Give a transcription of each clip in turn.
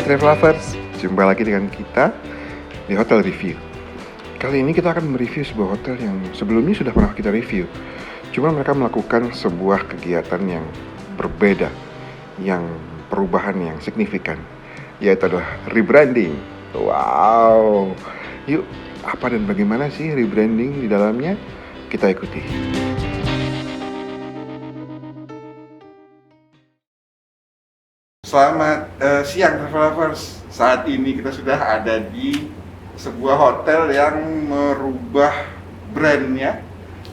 Travel Lovers, jumpa lagi dengan kita di Hotel Review. Kali ini kita akan mereview sebuah hotel yang sebelumnya sudah pernah kita review. Cuma mereka melakukan sebuah kegiatan yang berbeda, yang perubahan yang signifikan, yaitu adalah rebranding. Wow, yuk apa dan bagaimana sih rebranding di dalamnya? Kita ikuti. Selamat siang Travel Lovers. Saat ini kita sudah ada di sebuah hotel yang merubah brandnya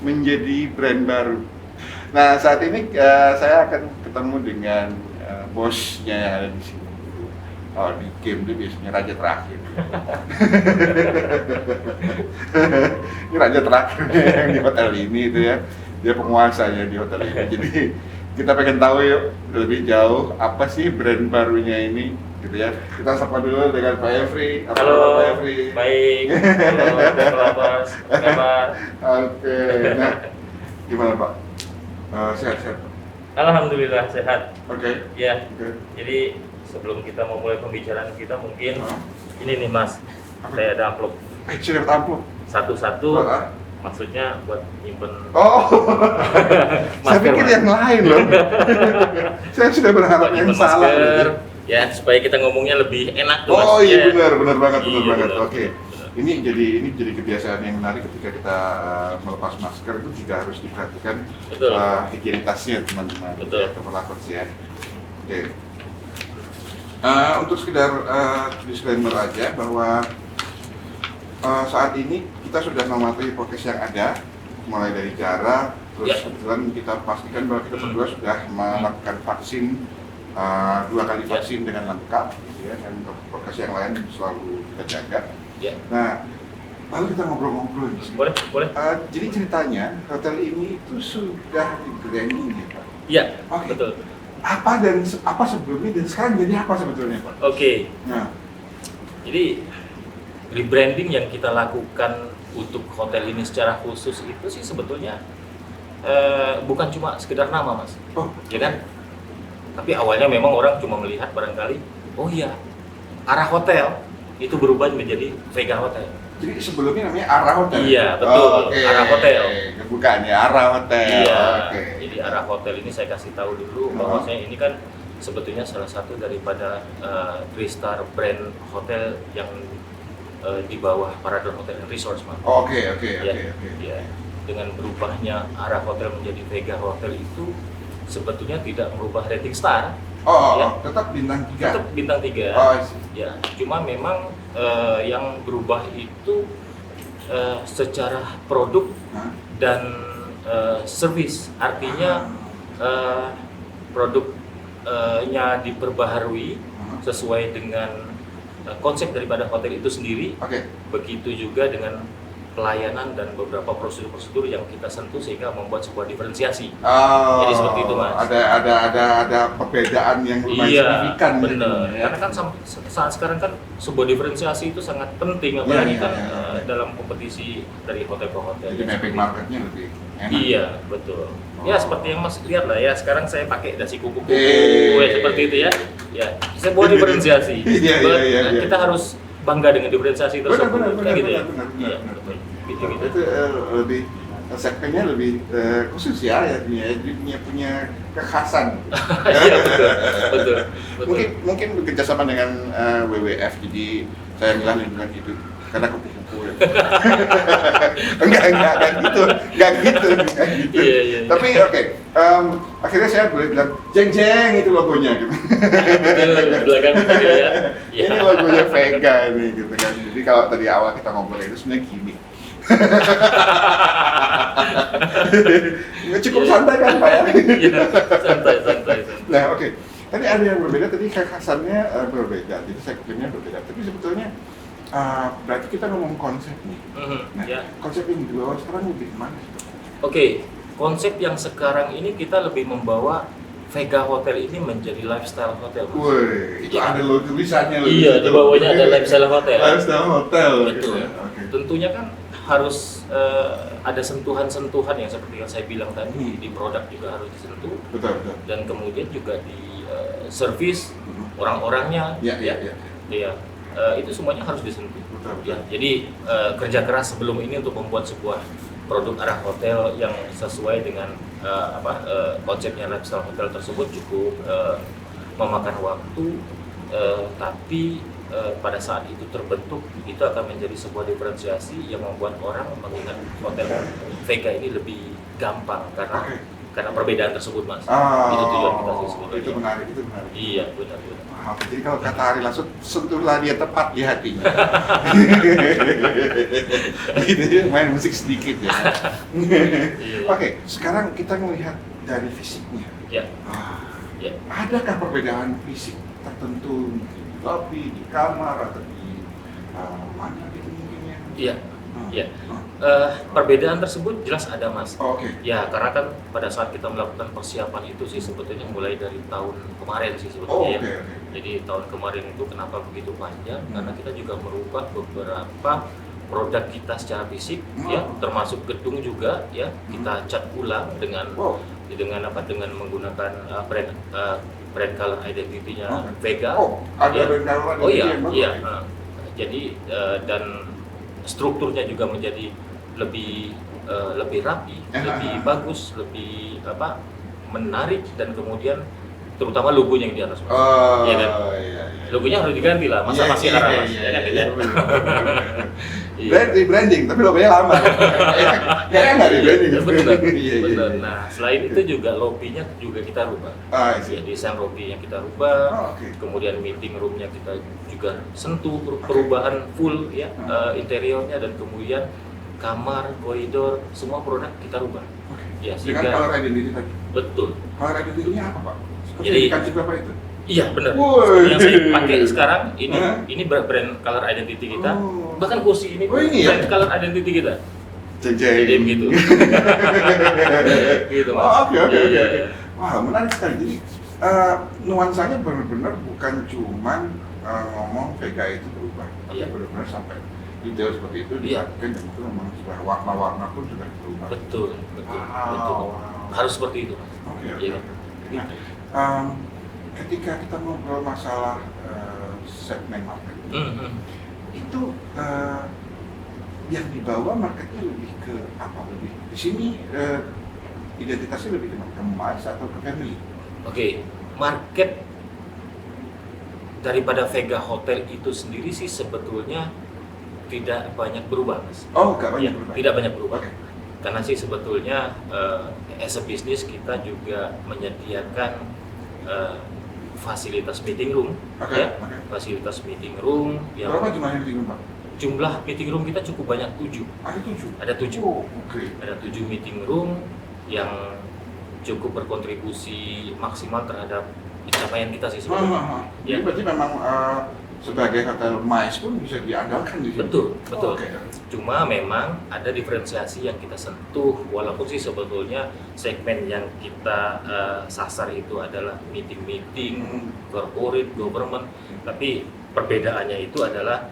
menjadi brand baru. Nah, saat ini saya akan ketemu dengan bosnya yang ada di sini. Oh, di game itu biasanya raja terakhir. Ini raja terakhir yang di hotel ini itu ya. Dia penguasanya di hotel ini. Jadi kita pengen tahu yuk lebih jauh apa sih brand barunya ini gitu ya. Kita sapa dulu dengan Pak Efri. Halo, Pak Efri? baik. Halo, Travelers. Apa kabar? Oke, nah gimana Pak? Sehat-sehat? Alhamdulillah sehat. Oke. Ya. Oke. Jadi sebelum kita mau mulai pembicaraan kita mungkin Hah? ini nih Mas. Apa? Saya ada amplop Sudah amplop? satu-satu. Ah. Maksudnya buat nyimpen Oh, saya masker, pikir Mas. yang lain loh. Saya sudah berharap buat yang nyimpen salah. masker. Ya, supaya kita ngomongnya lebih enak tuh, Mas. Oh iya Ya. benar banget. Iya, Oke. benar. Ini jadi kebiasaan yang menarik ketika kita melepas masker itu juga harus diperhatikan Betul. higienitasnya teman-teman. Betul. Ya, Travelers ya. Oke. Untuk sekedar disclaimer aja bahwa saat ini kita sudah mematuhi prokes yang ada, mulai dari jarak, terus Ya. kebetulan kita pastikan bahwa kita berdua sudah melakukan vaksin 2 kali Ya. vaksin dengan lengkap, gitu ya, dan untuk prokes yang lain selalu kita jaga. Ya. Nah, lalu kita ngobrol-ngobrol di sini. Boleh. Jadi ceritanya hotel ini itu sudah di-branding ya Pak? Iya, Oke. betul. Apa sebelumnya dan sekarang jadi apa sebetulnya Pak? Oke. Nah, Jadi rebranding yang kita lakukan untuk hotel ini secara khusus itu sih sebetulnya bukan cuma sekedar nama, Mas. oh, Ya kan? Tapi awalnya memang orang cuma melihat barangkali, oh iya, arah hotel itu berubah menjadi Vega Hotel. jadi sebelumnya namanya Arah Hotel? Iya, betul. Oke. Arah Hotel. Bukan ya, Arah Hotel. Iya. Oke. Jadi arah hotel ini saya kasih tahu dulu bahwasanya ini kan sebetulnya salah satu daripada 3-star brand hotel yang di bawah Parador Hotel and Resorts, Mas. Oke. Ya, dengan berubahnya arah hotel menjadi Vega Hotel itu sebetulnya tidak merubah rating star, Ya. Tetap bintang 3. tetap bintang 3. Oh, I see. Ya, cuma memang yang berubah itu secara produk Hah? dan service. Artinya produknya diperbaharui sesuai dengan konsep daripada hotel itu sendiri. Oke. Begitu juga dengan pelayanan dan beberapa prosedur-prosedur yang kita sentuh sehingga membuat sebuah diferensiasi. Oh, Jadi seperti itu, Mas. Ada perbedaan yang lumayan signifikan. benar. Ya. Karena kan saat sekarang kan sebuah diferensiasi itu sangat penting, apalagi kan dalam kompetisi dari hotel ke hotel. Jadi mapping marketnya lebih enak. Iya, betul. Ya Oh. seperti yang Mas lihat lah ya, sekarang saya pakai dasi kuku-kuku, Eh. seperti itu ya. Ya, sebuah diferensiasi. Iya. Kita harus bangga dengan diferensiasi tersebut. Benar. Kayak gitu ya. Benar. Iya, betul. Gitu. Itu lebih segmennya lebih khusus ya, jadi punya kekhasan. Iya, betul. Mungkin bekerjasama dengan WWF, jadi saya bilang lingkungan hidup karena kupu-kupu ya. enggak gitu. Iya. Tapi oke, akhirnya saya boleh bilang jeng itu logonya gitu. Betul, belakang gitu ya. Iya. Ini logonya Vega ini gitu kan. Jadi kalau tadi awal kita ngobrol itu sebenarnya gini. Cukup santai kan Pak ya? Iya, santai. Nah oke, tadi ada yang berbeda, tadi kekhasannya berbeda, jadi segmennya berbeda. Tapi sebetulnya berarti kita ngomong konsep nih. Nah, Ya. konsep yang dibawa sekarang lebih kemana? Oke, konsep yang sekarang ini kita lebih membawa Vega Hotel ini menjadi lifestyle hotel. Mas. Woi, itu Iya. ada logo tulisannya loh. Iya, di bawahnya ada lifestyle hotel. Lifestyle hotel. Betul. Gitu ya. Oke. Tentunya kan harus ada sentuhan-sentuhan yang seperti yang saya bilang tadi, di produk juga harus disentuh Betul. dan kemudian juga di servis, orang-orangnya, Ya, ya, ya. ya, itu semuanya harus disentuh. Betul, Ya, jadi kerja keras sebelum ini untuk membuat sebuah produk arah hotel yang sesuai dengan konsepnya lifestyle hotel tersebut cukup memakan waktu, tapi pada saat itu terbentuk, itu akan menjadi sebuah diferensiasi yang membuat orang mengingat hotel Vega ini lebih gampang karena perbedaan tersebut, Mas. Itu tujuan kita sih sebetulnya. Itu menarik. Iya, benar. Jadi kalau kata Ari Lasso, sentuhlah dia tepat di hatinya. Gitu ya, main musik sedikit ya. Iya. Oke, sekarang kita melihat dari fisiknya. Ya. Ya. Adakah perbedaan fisik tertentu di lobby, di kamar, atau di mana gitu mungkin ya? Iya. Ya, perbedaan tersebut jelas ada, Mas. Oke. Ya, karena kan pada saat kita melakukan persiapan itu sih sebetulnya mulai dari tahun kemarin sih sebetulnya. Oke. Jadi tahun kemarin itu kenapa begitu panjang? Karena kita juga merubah beberapa produk kita secara fisik, ya, termasuk gedung juga, ya, kita cat ulang dengan menggunakan brand color identity-nya Vega. Ada Ya. brand color Oh iya, yang bagus. iya. Jadi dan strukturnya juga menjadi lebih rapi, lebih bagus, lebih menarik, dan kemudian terutama logonya yang di atas. Iya kan? Iya. Logonya harus diganti lah, masa masih arah, Mas. Ya kan, gitu ya? Branding, tapi logonya lama. Kayaknya nggak di branding. Benar. Nah, selain itu juga lobbynya juga kita rubah. Ya, desain lobby yang kita rubah, kemudian meeting roomnya kita juga sentuh perubahan full, ya, interiornya, dan kemudian kamar, koridor, semua produk kita rubah. Ya, Dengan sehingga color identity tadi. betul. Color identity-nya apa, Pak? Jadi dikasih berapa itu? Iya, benar. Woi. Yang saya pakai sekarang ini brand color identity kita. Bahkan kursi ini ini ya? brand color identity kita. Jadi Jadi begitu. Gitu, Mas. Oke. Iya. Wah, menarik sekali. Jadi nuansanya benar-benar bukan cuman ngomong Vega itu berubah, tapi Iya. benar-benar sampai detail seperti itu Iya. dilakukan, dan itu memang sudah warna-warna pun sudah berubah. Betul. Wow. Harus seperti itu. Oke. Iya. Nah, ketika kita ngobrol masalah segmen market, itu yang dibawa marketnya lebih ke apa? Lebih di sini identitasnya lebih ke kemas atau ke family? Oke, market daripada Vega Hotel itu sendiri sih sebetulnya tidak banyak berubah, Mas. Oh, nggak banyak Ya, berubah. tidak banyak berubah. Oke. Karena sih sebetulnya as a business kita juga menyediakan fasilitas meeting room, Oke. ya, fasilitas meeting room yang Berapa jumlahnya di Pak? jumlah meeting room kita cukup banyak, 7. Ada 7. Ada 7. Oh, oke. Ada 7 meeting room yang cukup berkontribusi maksimal terhadap pencapaian kita sih sebenarnya. Jadi berarti memang sebagai hotel MICE pun bisa diandalkan di sini. Betul. Oke. Cuma memang ada diferensiasi yang kita sentuh, walaupun sih sebetulnya segmen yang kita sasar itu adalah meeting-meeting, corporate, government, tapi perbedaannya itu adalah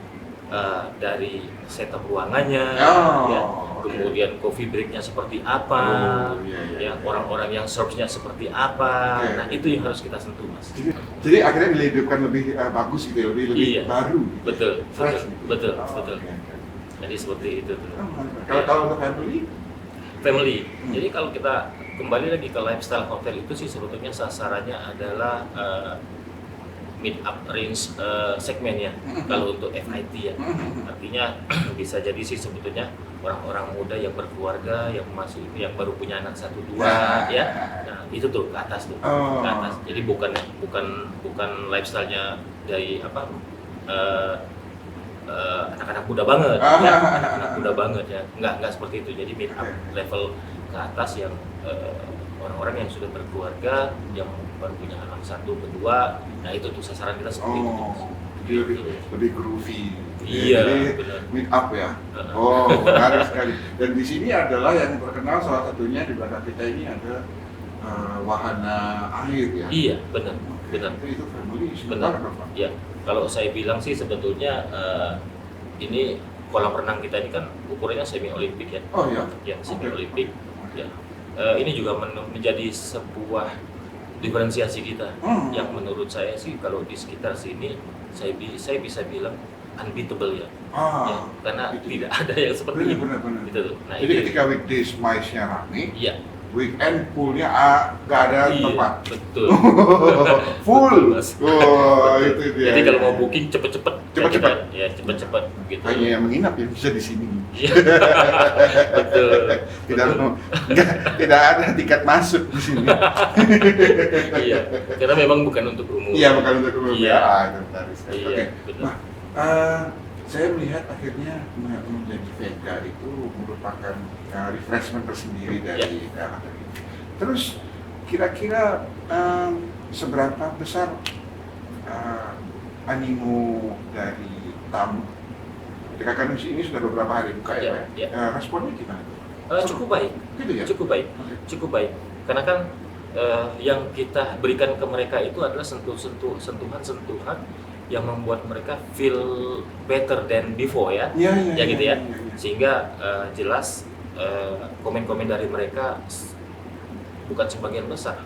dari setup ruangannya, ya, kemudian coffee breaknya seperti apa, ya, orang-orang yang serve-nya seperti apa. Nah, itu yang harus kita sentuh, Mas. Jadi akhirnya dihidupkan lebih bagus gitu ya, lebih Iya. baru. Betul. Oke. Jadi seperti itu tuh. Kalau untuk Family. Jadi kalau kita kembali lagi ke lifestyle hotel itu sih sebetulnya sasarannya adalah mid up range segmen ya. Kalau untuk FIT ya. Artinya bisa jadi sih sebetulnya orang-orang muda yang berkeluarga, yang baru punya anak 1-2 ya. Nah, itu tuh ke atas tuh. Ke atas. Jadi bukan lifestyle-nya dari anak-anak muda banget, ya, anak-anak muda banget ya, nggak seperti itu. Jadi mid up level ke atas yang orang-orang yang sudah berkeluarga, yang baru punya anak 1-2, nah itu tuh sasaran kita seperti itu. Jadi lebih groovy. Iya, jadi benar. meet up ya. Oh, menarik sekali. Dan di sini adalah yang terkenal salah satunya di belakang kita ini ada wahana air ya. Iya, benar. Itu family Benar. Pak? Ya, kalau saya bilang sih sebetulnya ini kolam renang kita ini kan ukurannya semi olimpik ya. Oh iya. Ya, semi olimpik. Ya. Ini juga menjadi sebuah diferensiasi kita. Hmm. Yang menurut saya sih kalau di sekitar sini saya bisa bilang unbeatable ya. Ya, Ah, karena itu. tidak ada yang seperti ini. Benar. Gitu tuh. Nah, Jadi itu ketika weekdays MICE-nya rame, iya. weekend poolnya nggak ada tempat. Betul. Full. Betul, Mas. Oh, itu dia. Jadi kalau mau booking cepet-cepet. Cepet-cepet. Ya cepet-cepet gitu. Hanya yang menginap yang bisa di sini. Iya. Betul. Tidak Betul. tidak ada tiket masuk di sini. Iya. Karena memang bukan untuk umum. Iya, bukan untuk umum Iya. ya. Itu menarik sekali. Iya, Oke. betul. Nah, saya melihat akhirnya menjadi vega itu merupakan refreshment tersendiri dari daerah ini. Terus kira-kira seberapa besar animo dari tamu ketika kan ini sudah beberapa hari buka ya, Iya, Pak? iya. Responnya gimana? Cukup baik. Gitu ya? Cukup baik. Oke. Cukup baik. Karena kan yang kita berikan ke mereka itu adalah sentuhan-sentuhan yang membuat mereka feel better than before ya. Iya, Ya gitu ya. iya. Sehingga jelas komen-komen dari mereka bukan sebagian besar,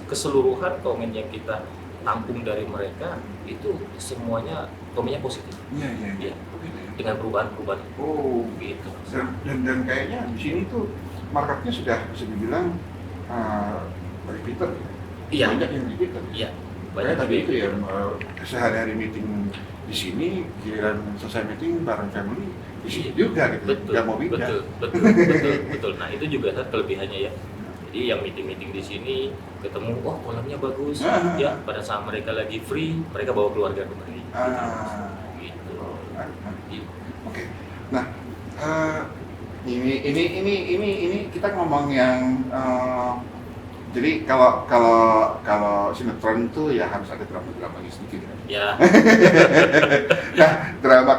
keseluruhan komen yang kita tampung dari mereka itu semuanya komennya positif Iya. Iya. Begitu ya. dengan perubahan-perubahan Oh, gitu. dan kayaknya di sini tuh marketnya sudah bisa dibilang repeater ya. Iya. Banyak yang repeater. Iya. Banyak tadi juga itu ya yang- sehari-hari meeting di sini, giliran selesai meeting bareng family di sini Iya. juga gitu. Betul, Nggak mau pindah. betul. Nah itu juga kan kelebihannya ya. Jadi yang meeting di sini ketemu, oh kolamnya bagus, Ah. ya pada saat mereka lagi free, mereka bawa keluarga kembali. Gitu. Gitu. Oke. Nah, ini kita ngomong yang jadi kalau sinetron itu ya harus ada drama-dramanya sedikit ya. Ya, Nah, drama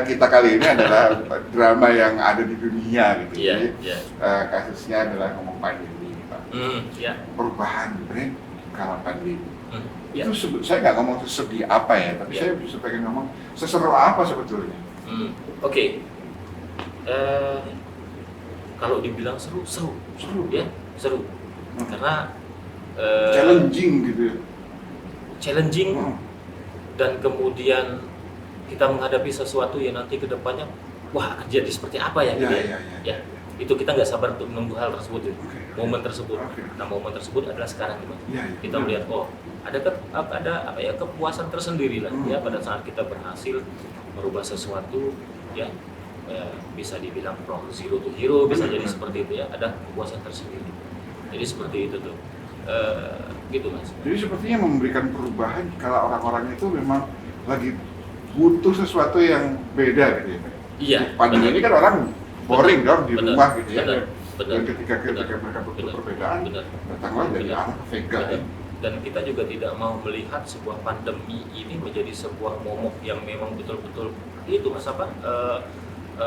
kita kali ini adalah drama yang ada di dunia gitu. iya, Jadi, iya. kasusnya adalah ngomong pandemi, Pak. Ya. Perubahan brand kala pandemi. Ya. Itu saya nggak ngomong sesedih apa ya, tapi Ya. saya bisa pengen ngomong seseru apa sebetulnya. Oke. Kalau dibilang seru, Seru. ya seru. Karena Challenging gitu ya. challenging Hmm. dan kemudian kita menghadapi sesuatu yang nanti ke depannya, wah akan jadi seperti apa ya gitu ya. Ya. Itu kita nggak sabar untuk menunggu hal tersebut, Oke. momen tersebut. Oke. Nah momen tersebut adalah sekarang gitu. Ya. Kita melihat ada apa ya kepuasan tersendiri lah ya pada saat kita berhasil merubah sesuatu ya, bisa dibilang from zero to hero, bisa jadi seperti itu ya, ada kepuasan tersendiri. Jadi seperti itu tuh, gitu Mas. Jadi sepertinya memberikan perubahan kalau orang-orang itu memang lagi butuh sesuatu yang beda gitu ya. Iya. Pandemi benar. ini kan orang boring dong di Benar, rumah gitu ya. benar, benar, Dan ketika benar, mereka butuh benar, perbedaan, benar. datanglah dari Benar. arah vega ya. Dan kita juga tidak mau melihat sebuah pandemi ini menjadi sebuah momok yang memang betul-betul itu Mas apa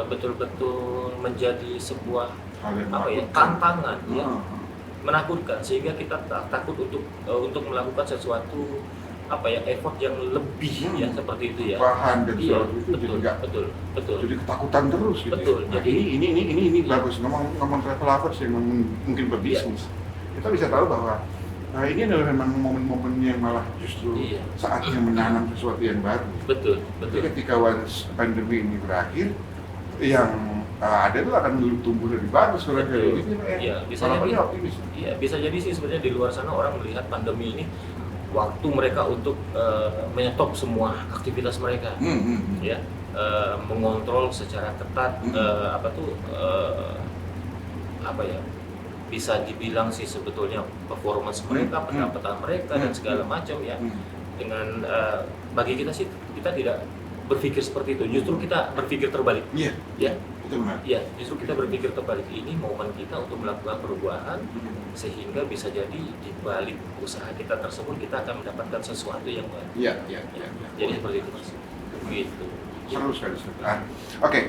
betul-betul menjadi sebuah Hal yang apa ya menakutkan. tantangan ya, menakutkan sehingga kita takut untuk melakukan sesuatu apa ya effort yang lebih ya seperti itu ya. Bahan dan Iya, sesuatu itu jadi nggak betul. jadi ketakutan terus gitu. Betul, Ya. Nah, jadi- ini bagus ngomong travel lovers yang mungkin berbisnis. Kita bisa tahu bahwa ini adalah memang momen-momen yang malah justru Iya. saatnya menanam sesuatu yang baru. Betul. Jadi ketika once pandemi ini berakhir, yang ada itu akan tumbuh lebih bagus orang kayak gitu. Iya, bisa Harapannya jadi. optimis. Iya, bisa jadi sih sebenarnya di luar sana orang melihat pandemi ini waktu mereka untuk menyetop semua aktivitas mereka, ya, mengontrol secara ketat apa ya, bisa dibilang sih sebetulnya performance mereka, pendapatan mereka dan segala macam ya. Dengan bagi kita sih kita tidak berpikir seperti itu, justru kita berpikir terbalik. Iya, Ya, itu benar. ya, justru kita berpikir terbalik. Ini momen kita untuk melakukan perubahan sehingga bisa jadi di balik usaha kita tersebut kita akan mendapatkan sesuatu yang baru. Iya. Jadi seperti itu Mas. Gitu. Seru sekali. Oke,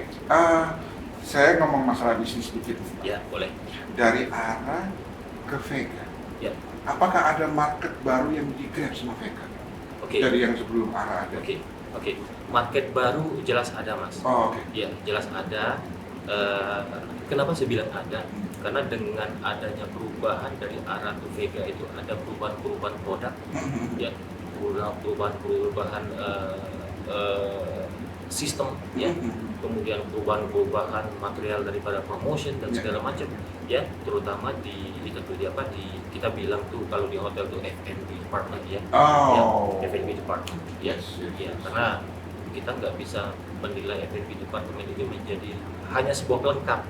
saya ngomong masalah bisnis sedikit. Ya, boleh. Dari arah ke vega, Ya. apakah ada market baru yang di-grab sama vega? Oke. Dari yang sebelum arah ada? Oke. Market baru jelas ada Mas. Oh, oke. Ya, jelas ada. Kenapa saya bilang ada? karena dengan adanya perubahan dari arah ke Vega itu ada perubahan produk, ya, perubahan sistem, ya, kemudian perubahan material daripada promotion dan segala macam, ya, terutama di kita bilang tuh kalau di hotel tuh F&B department, ya, ya, F&B department, ya, ya, karena kita nggak bisa menilai F&B department ini menjadi hanya sebuah pelengkap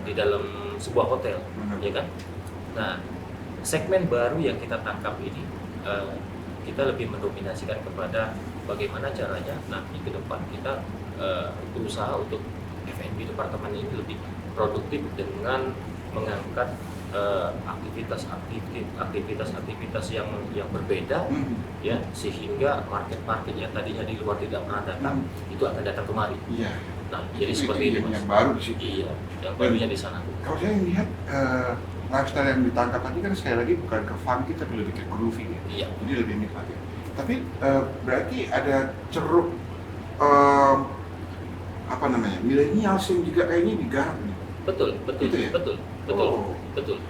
di dalam sebuah hotel, ya kan? Nah, segmen baru yang kita tangkap ini kita lebih mendominasikan kepada bagaimana caranya nanti ke depan kita berusaha untuk F&B departemen ini lebih produktif dengan mengangkat aktivitas yang berbeda, ya, sehingga market yang tadinya di luar tidak pernah datang itu akan datang kemari. Iya. Nah, jadi seperti itu, Mas. Yang baru di situ. Iya, yang barunya di sana. Kalau saya lihat lifestyle yang ditangkap tadi kan sekali lagi bukan ke funky tapi lebih ke groovy, ya. Iya. Jadi lebih nikmat, ya. Tapi berarti ada ceruk milenial yang juga kayaknya digarap nih. Betul, Gitu ya? betul. Oh. Betul.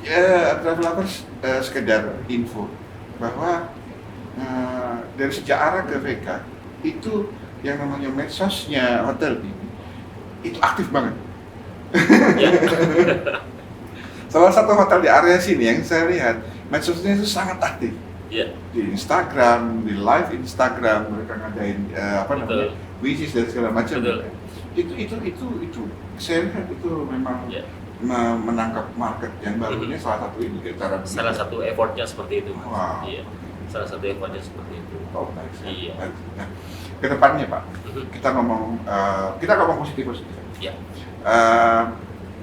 Ya, travelers sekedar info bahwa dari sejak arah ke VK itu yang namanya medsosnya hotel ini itu aktif banget. Ya. Salah satu hotel di area sini yang saya lihat medsosnya itu sangat aktif. Ya. Di Instagram, di live Instagram mereka ngadain wishes dan segala macam. Betul. Itu saya lihat itu memang menangkap market yang baru ini salah satu ini cara salah satu effortnya seperti itu, Mas. Wow. Iya, salah satu effortnya seperti itu. Oh, nice. Iya. Nah, kedepannya Pak, kita ngomong positif. Iya.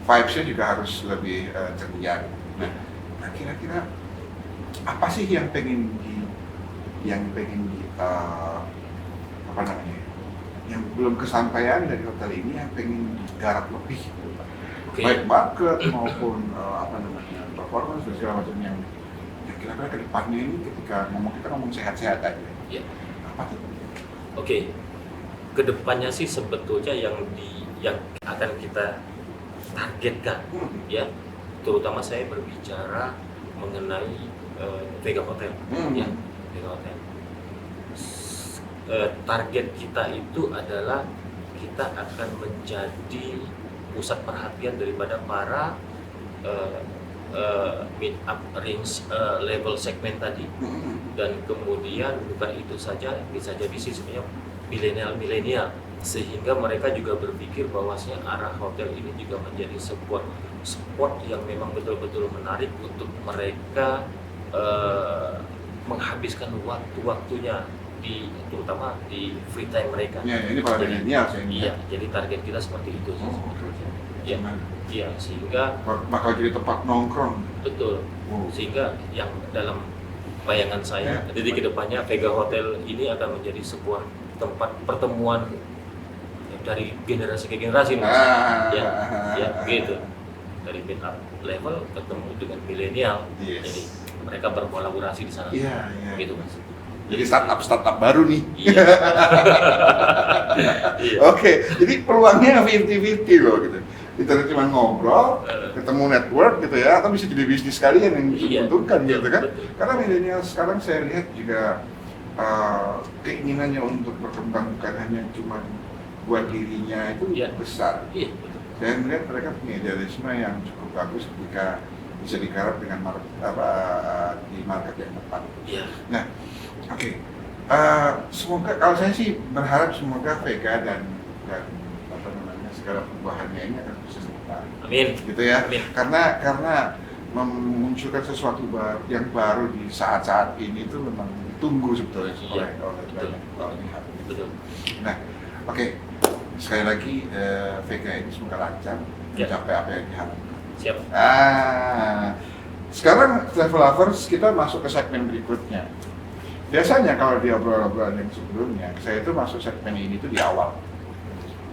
Vibes-nya juga harus lebih ceria. Nah, kira-kira apa sih yang pengen yang belum kesampaian dari hotel ini yang pengen digarap lebih, Okay. baik market maupun performance dan segala macam yang kira-kira ke depannya ini ketika kita ngomong sehat-sehat aja. Iya. Apa tuh? Oke. Kedepannya sih sebetulnya yang akan kita targetkan, ya, terutama saya berbicara mengenai Vega Hotel, ya, Vega Hotel. Target kita itu adalah kita akan menjadi pusat perhatian daripada para mid up range level segmen tadi, dan kemudian bukan itu saja, bisa jadi sih sebenarnya milenial, sehingga mereka juga berpikir bahwasanya arah hotel ini juga menjadi sebuah spot yang memang betul-betul menarik untuk mereka menghabiskan waktu-waktunya terutama di free time mereka. Ya, ini para milenial saya Iya, jadi target kita seperti itu sih. Iya, iya, sehingga bakal jadi tempat nongkrong. betul. Sehingga yang dalam bayangan saya, jadi kedepannya Vega Hotel ini akan menjadi sebuah tempat pertemuan dari generasi ke generasi, Mas. Ya, gitu. Dari mid up level ketemu dengan milenial. Yes. Jadi mereka berkolaborasi di sana. Iya. Gitu, Mas. Jadi startup baru nih. Iya. Iya. Oke, jadi peluangnya 50-50 loh gitu. Kita cuma ngobrol, ketemu network gitu ya, atau bisa jadi bisnis kalian yang bisa diuntungkan gitu kan. Betul. Karena milenial sekarang saya lihat juga keinginannya untuk berkembang bukan hanya cuma buat dirinya itu besar. Iya, betul. Saya melihat mereka punya idealisme yang cukup bagus ketika bisa digarap dengan di market yang tepat. Iya. Nah, oke. Semoga, kalau saya sih berharap semoga Vega dan segala perubahannya ini akan bisa bertahan. Amin. Gitu ya. Amin. Karena memunculkan sesuatu yang baru di saat-saat ini itu memang ditunggu sebetulnya oleh banyak pihak. Betul. Nah, oke. Sekali lagi Vega ini semoga lancar mencapai apa yang diharapkan. Siap. Sekarang travel lovers kita masuk ke segmen berikutnya. Biasanya kalau di obrolan-obrolan yang sebelumnya, saya itu masuk segmen ini tuh di awal.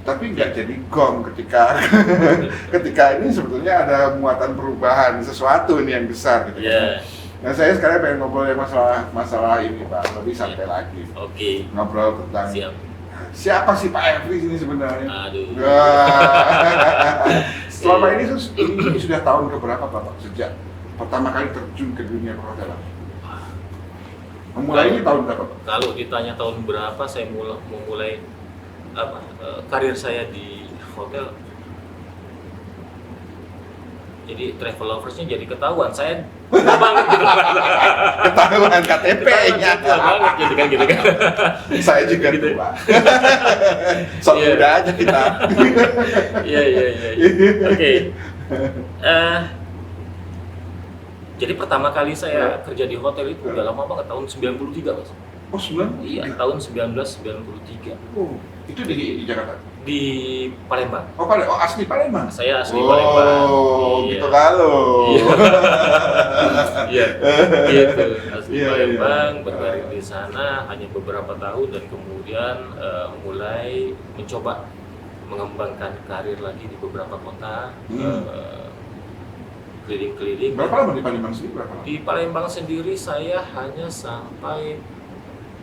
Tapi nggak jadi gong ketika ini sebetulnya ada muatan perubahan sesuatu ini yang besar gitu. Nah, saya sekarang pengen ngobrol yang masalah ini Pak, lebih santai lagi. Oke. Ngobrol tentang siapa sih Pak Every ini sebenarnya? Aduh. Selama ini sudah tahun keberapa Bapak sejak pertama kali terjun ke dunia perhotelan? Memulai ini tahun berapa Pak? Kalau ditanya tahun berapa saya memulai karir saya di hotel, jadi travel loversnya jadi ketahuan saya tua banget gitu. Ketahuan KTP-nya. Tua banget jadi kan gitu kan. Saya juga Gitu. tua. Sok Iya. muda aja kita. Iya. Oke. Jadi pertama kali saya kerja di hotel itu udah lama banget, tahun 93 Mas. Oh, 9? Iya, tahun 1993 Oh, itu di Jakarta? di Palembang. Oh, asli Palembang? Saya asli Palembang. Oh, Iya. gitu kalau. Iya, gitu. Asli Iya, Palembang, iya. berkarir di sana hanya beberapa tahun dan kemudian mulai mencoba mengembangkan karir lagi di beberapa kota, keliling-keliling. Berapa lama di Palembang sendiri? Berapa lama? Di Palembang sendiri saya hanya sampai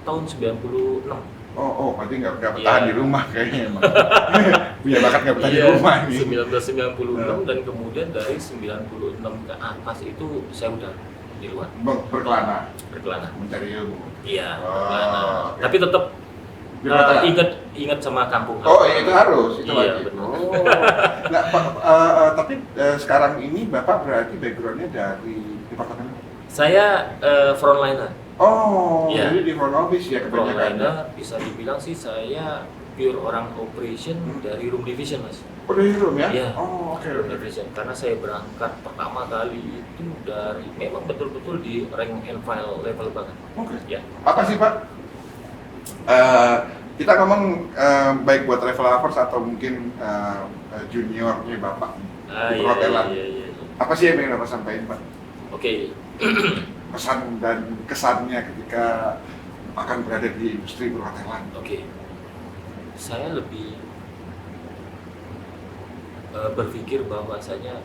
tahun 96. Oh, berarti nggak Iya. bertahan di rumah kayaknya emang. Punya bakat nggak bertahan di Iya, rumah ini. 1996 dan kemudian dari 96 ke atas itu saya udah di luar Berkelana, berkelana. mencari ilmu. Iya, Oh, berkelana. oke. Tapi tetap Di perhotelan? ingat sama kampung. Oh, itu harus, itu Iya, wajib. benar. Oh. Nah, tapi sekarang ini Bapak berarti background-nya dari departemen? Saya frontliner. Oh, Iya. jadi di front office ya kebanyakan. Frontliner bisa dibilang sih saya pure orang operation dari room division, Mas. Oh, dari room ya? Iya. Oh, oke. Room division. Karena saya berangkat pertama kali itu dari memang betul-betul di rank and file level banget. Oke. Ya. Apa sih Pak? Kita ngomong baik buat travel lovers atau mungkin juniornya Bapak di perhotelan. Iya. Apa sih yang ingin Bapak sampaikan Pak? Oke. Pesan dan kesannya ketika akan berada di industri perhotelan. Oke. Saya lebih berpikir bahwasanya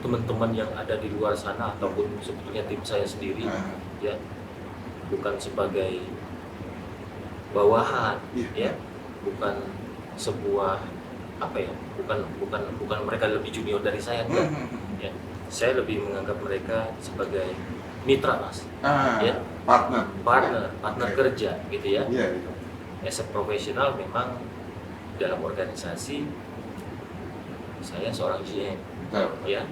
teman-teman yang ada di luar sana ataupun sebetulnya tim saya sendiri ya bukan sebagai bawahan Iya. ya, bukan sebuah apa ya, bukan mereka lebih junior dari saya enggak. Ya. Saya lebih menganggap mereka sebagai mitra, Mas. Ya. Partner Oke. Kerja gitu ya. Iya, iya. As a profesional memang dalam organisasi saya seorang GM Betul. ya.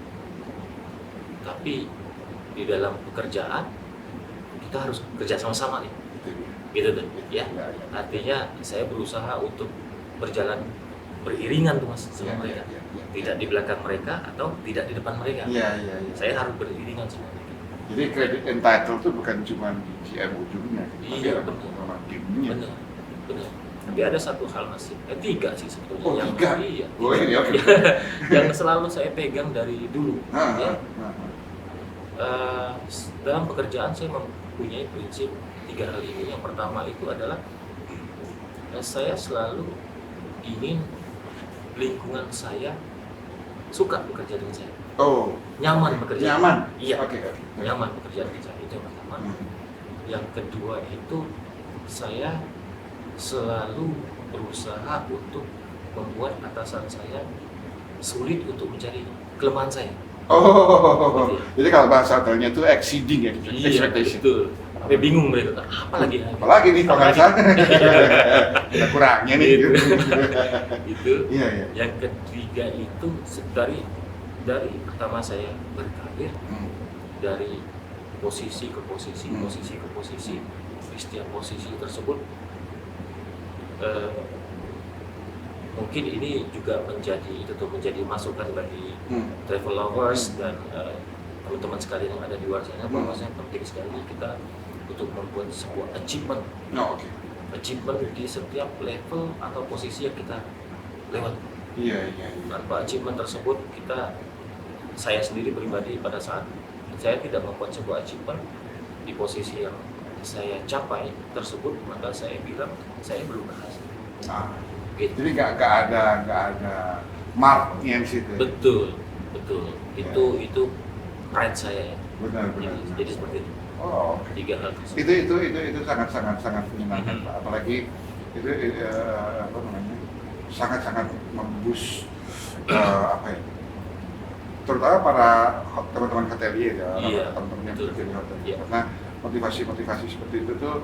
Tapi di dalam pekerjaan kita harus kerja sama-sama nih. Itu dia. Gitu tuh ya. Iya, iya. Artinya saya berusaha untuk berjalan beriringan tuh Mas sama Iya, mereka. iya, iya. Tidak di belakang mereka atau tidak di depan mereka. Iya. Saya harus beriringan sama mereka. Jadi kredit entitled itu bukan cuma di GM ujungnya, tapi Iya, ada benar. sama timnya. Benar. Tapi ada satu hal Mas, tiga sih sebetulnya Oh, yang tiga? iya. Oh, ini oke. yang selalu saya pegang dari dulu. Ya. Dalam pekerjaan saya mempunyai prinsip tiga hal ini. Yang pertama itu adalah saya selalu ingin lingkungan saya suka bekerja dengan saya, Oh, nyaman bekerja. nyaman. Iya. Oke. Nyaman bekerja dengan saya itu yang pertama. Yang kedua itu saya selalu berusaha untuk membuat atasan saya sulit untuk mencari kelemahan saya. Oh, Gitu ya. jadi kalau bahasa hotelnya itu exceeding ya, expectation. Betul. Sampai bingung mereka, apa lagi? Apalagi nih kalau nggak salah, ada kurangnya nih. Gitu. Itu. Iya. Yang ketiga itu dari pertama saya berkarir dari posisi ke posisi, di setiap posisi tersebut mungkin ini juga menjadi masukan bagi travel lovers dan teman-teman sekalian yang ada di luar sana bahwasanya penting sekali kita untuk membuat sebuah achievement Oh, oke. achievement di setiap level atau posisi yang kita lewat. Iya. Tanpa achievement tersebut saya sendiri pribadi pada saat saya tidak membuat sebuah achievement di posisi yang saya capai tersebut, maka saya bilang saya belum berhasil. Nah, Gitu. jadi nggak ada marknya di situ. Betul. Ya. Itu pride saya ya. Benar. Jadi seperti itu. Oh, oke. Tiga hal tersebut. Itu sangat menyenangkan Pak. Apalagi itu apa namanya sangat-sangat memboost apa ya, terutama para teman-teman hotelier ya, Iya, teman-teman yang betul. bekerja di hotel. Iya. Karena motivasi-motivasi seperti itu tuh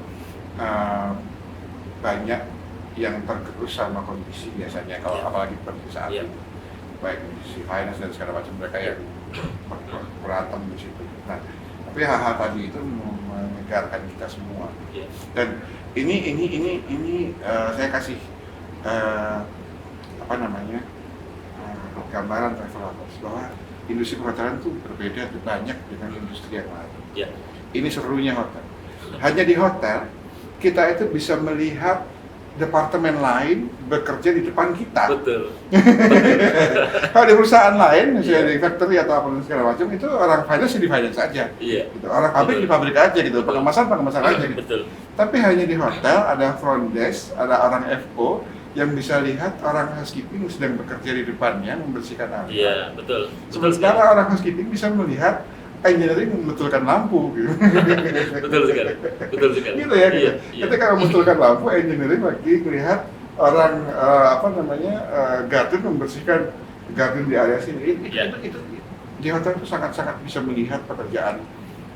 banyak yang tergerus sama kondisi biasanya kalau Iya. apalagi pada saat Iya. itu, baik kondisi finance dan segala macam, mereka yang berantem di situ. Nah, tapi hal-hal tadi itu menyegarkan kita semua. Iya. Dan ini saya kasih apa namanya gambaran travelers bahwa industri perhotelan itu berbeda banyak dengan industri yang lain. Iya. Ini serunya hotel. Hanya di hotel kita itu bisa melihat departemen lain bekerja di depan kita. Betul. Kalau di perusahaan lain, misalnya Iya. di factory atau apa segala macam, itu orang finance di finance aja. Iya. Gitu. Orang pabrik Betul. di pabrik aja gitu, pengemasan aja gitu. Betul. Tapi hanya di hotel ada front desk, ada orang FO yang bisa lihat orang housekeeping sedang bekerja di depannya membersihkan area. Iya, betul. Betul sekali. Sementara orang housekeeping bisa melihat engineering membetulkan lampu gitu. Betul sekali. Betul sekali. Gitu ya gitu. Iya, iya. Ketika membetulkan lampu, engineering lagi melihat orang garden membersihkan garden di area sini. Iya. Itu di hotel itu sangat-sangat bisa melihat pekerjaan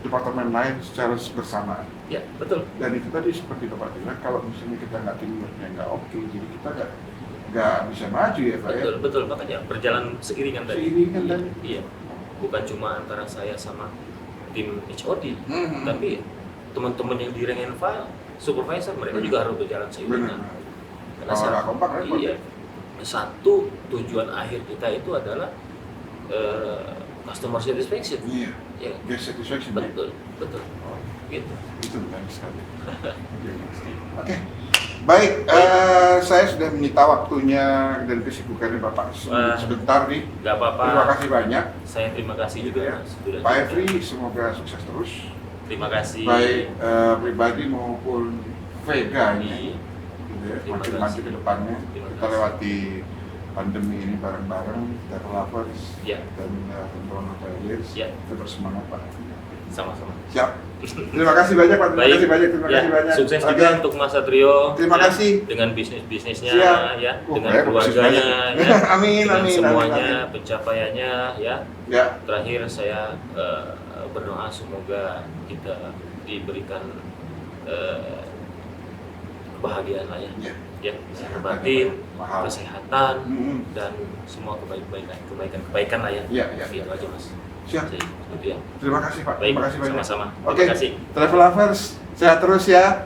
departemen lain secara bersamaan. Iya, betul. Dan itu tadi seperti Bapak bilang, kalau misalnya kita nggak teamworknya nggak oke, jadi kita nggak bisa maju ya Pak ya. Betul, betul. Makanya berjalan seiringan tadi. Seiringan tadi. Iya. Bukan cuma antara saya sama tim HOD, Mhm. tapi teman-teman yang di rank and file, supervisor, mereka juga harus berjalan Benar. seiringan. Karena Kalau nggak kompak repot. iya. Satu tujuan akhir kita itu adalah customer satisfaction. Iya. Ya, Guest satisfaction. ya. betul, betul. Oh, Gitu. itu benar sekali. Oke. Baik, saya sudah menyita waktunya dan kesibukannya Bapak sebentar nih. Gak apa-apa. Terima kasih banyak. Saya terima kasih juga Ya. Mas. Sudah Pak juga. Efri, semoga sukses terus. Terima kasih. Baik pribadi maupun Vega ini. Iya. Gitu ya, Terima makin kasih. maju ke depannya. Terima Kita kasih. lewati pandemi ini bareng-bareng, developers Ya. dan teman-teman hoteliers. Ya. Kita bersemangat Pak. Sama-sama. Siap. Terima kasih banyak Pak. Terima Baik. kasih banyak. Terima Ya, kasih banyak. sukses Oke. juga untuk Mas Satrio. Terima ya, kasih. dengan bisnisnya Siap. ya, Oh, dengan banyak, sukses keluarganya banyak. ya. Amin, dengan amin, semuanya, amin. pencapaiannya ya. Ya. Terakhir saya berdoa semoga kita diberikan kebahagiaan lah ya. Ya. Ya, batin, Mahal. kesehatan Mm-mm. dan semua kebaikan lah ya. Ya, ya, Gitu ya. aja Mas. Siap. Jadi, gitu ya. Terima kasih Pak. Baik, Terima kasih banyak. sama-sama. Oke. Terima kasih. Travel lovers, sehat terus ya.